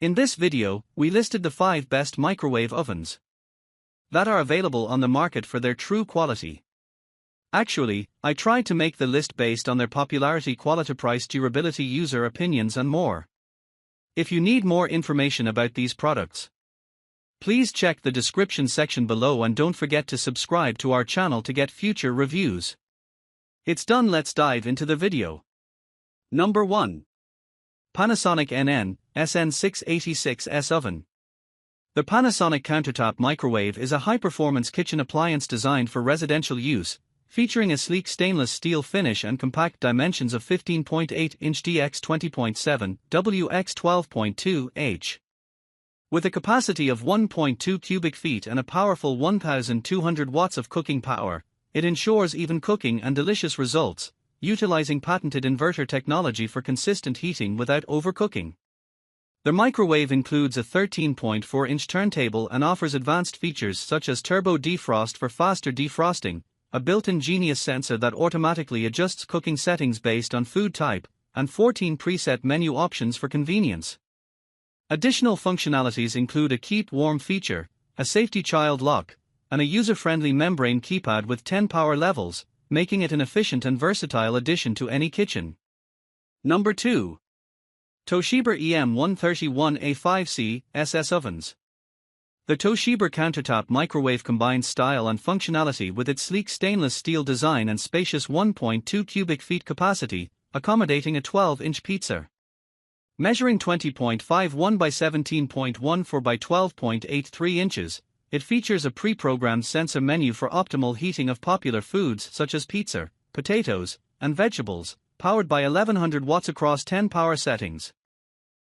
In this video, we listed the 5 best microwave ovens that are available on the market for their true quality. Actually, I tried to make the list based on their popularity, quality, price, durability, user opinions and more. If you need more information about these products, please check the description section below and don't forget to subscribe to our channel to get future reviews. It's done, let's dive into the video. Number 1. Panasonic SN686S Oven. The Panasonic countertop microwave is a high-performance kitchen appliance designed for residential use, featuring a sleek stainless steel finish and compact dimensions of 15.8-inch x 20.7 x 12.2 With a capacity of 1.2 cubic feet and a powerful 1,200 watts of cooking power, it ensures even cooking and delicious results, utilizing patented inverter technology for consistent heating without overcooking. The microwave includes a 13.4-inch turntable and offers advanced features such as turbo defrost for faster defrosting, a built-in Genius sensor that automatically adjusts cooking settings based on food type, and 14 preset menu options for convenience. Additional functionalities include a keep warm feature, a safety child lock, and a user-friendly membrane keypad with 10 power levels, making it an efficient and versatile addition to any kitchen. Number 2. Toshiba EM131A5C SS Ovens. The Toshiba countertop microwave combines style and functionality with its sleek stainless steel design and spacious 1.2 cubic feet capacity, accommodating a 12-inch pizza. Measuring 20.51 by 17.14 by 12.83 inches, it features a pre-programmed sensor menu for optimal heating of popular foods such as pizza, potatoes, and vegetables, powered by 1100 watts across 10 power settings.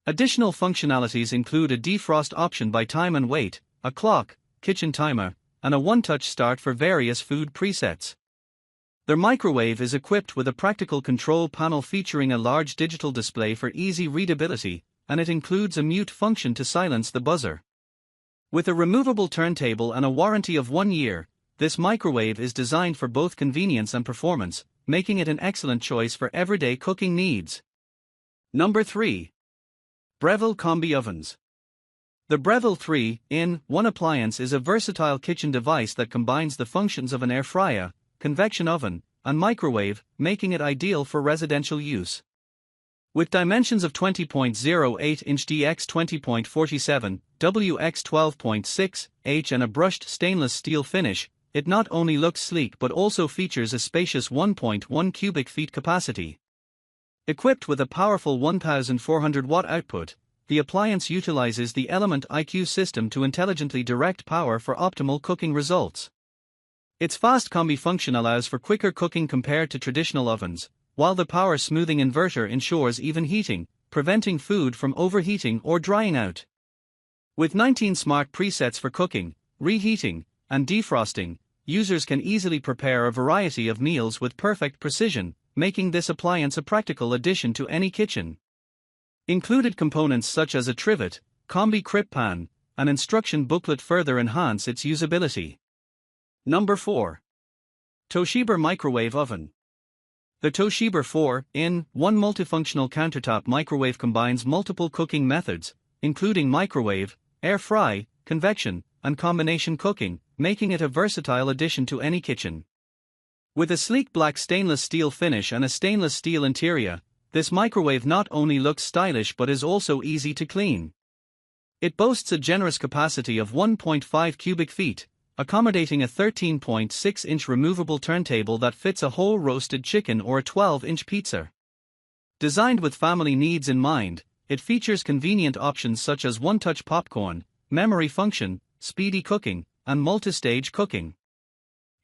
Additional functionalities include a defrost option by time and weight, a clock, kitchen timer, and a one-touch start for various food presets. Their microwave is equipped with a practical control panel featuring a large digital display for easy readability, and it includes a mute function to silence the buzzer. With a removable turntable and a warranty of 1 year, this microwave is designed for both convenience and performance, making it an excellent choice for everyday cooking needs. Number 3. Breville Combi Ovens. The Breville 3-in-1 appliance is a versatile kitchen device that combines the functions of an air fryer, convection oven, and microwave, making it ideal for residential use. With dimensions of 20.08-inch x 20.47 x 12.6 and a brushed stainless steel finish, it not only looks sleek but also features a spacious 1.1 cubic feet capacity. Equipped with a powerful 1,400 watt output, the appliance utilizes the Element IQ system to intelligently direct power for optimal cooking results. Its fast combi function allows for quicker cooking compared to traditional ovens, while the power smoothing inverter ensures even heating, preventing food from overheating or drying out. With 19 smart presets for cooking, reheating, and defrosting, users can easily prepare a variety of meals with perfect precision, making this appliance a practical addition to any kitchen. Included components such as a trivet, Combi crypt pan, and instruction booklet further enhance its usability. Number 4. Toshiba Microwave Oven. The Toshiba 4-in-1 multifunctional countertop microwave combines multiple cooking methods, including microwave, air fry, convection, and combination cooking, making it a versatile addition to any kitchen. With a sleek black stainless steel finish and a stainless steel interior, this microwave not only looks stylish but is also easy to clean. It boasts a generous capacity of 1.5 cubic feet, accommodating a 13.6-inch removable turntable that fits a whole roasted chicken or a 12-inch pizza. Designed with family needs in mind, it features convenient options such as one-touch popcorn, memory function, speedy cooking, and multi-stage cooking.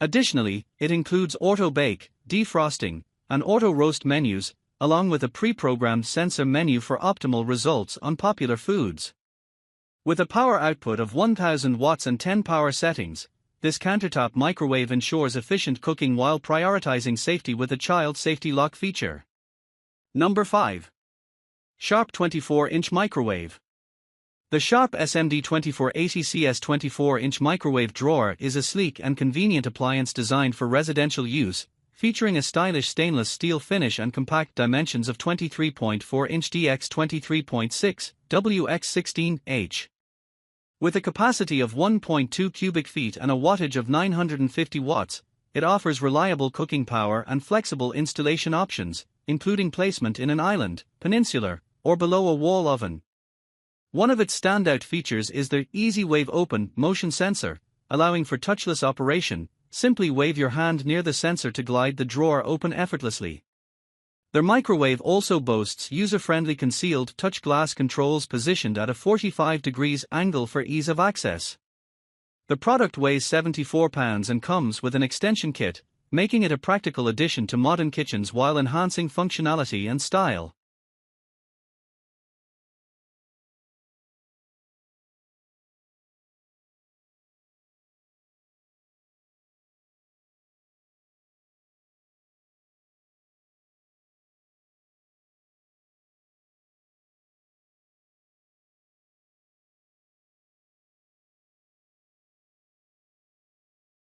Additionally, it includes auto-bake, defrosting, and auto-roast menus, along with a pre-programmed sensor menu for optimal results on popular foods. With a power output of 1000 watts and 10 power settings, this countertop microwave ensures efficient cooking while prioritizing safety with a child safety lock feature. Number 5. Sharp 24-inch Microwave. The Sharp SMD2480CS 24-inch microwave drawer is a sleek and convenient appliance designed for residential use, featuring a stylish stainless steel finish and compact dimensions of 23.4-inch dx 23.6, wx 16h. With a capacity of 1.2 cubic feet and a wattage of 950 watts, it offers reliable cooking power and flexible installation options, including placement in an island, peninsular, or below a wall oven. One of its standout features is the Easy Wave Open motion sensor, allowing for touchless operation. Simply wave your hand near the sensor to glide the drawer open effortlessly. Their microwave also boasts user-friendly concealed touch glass controls positioned at a 45 degrees angle for ease of access. The product weighs 74 pounds and comes with an extension kit, making it a practical addition to modern kitchens while enhancing functionality and style.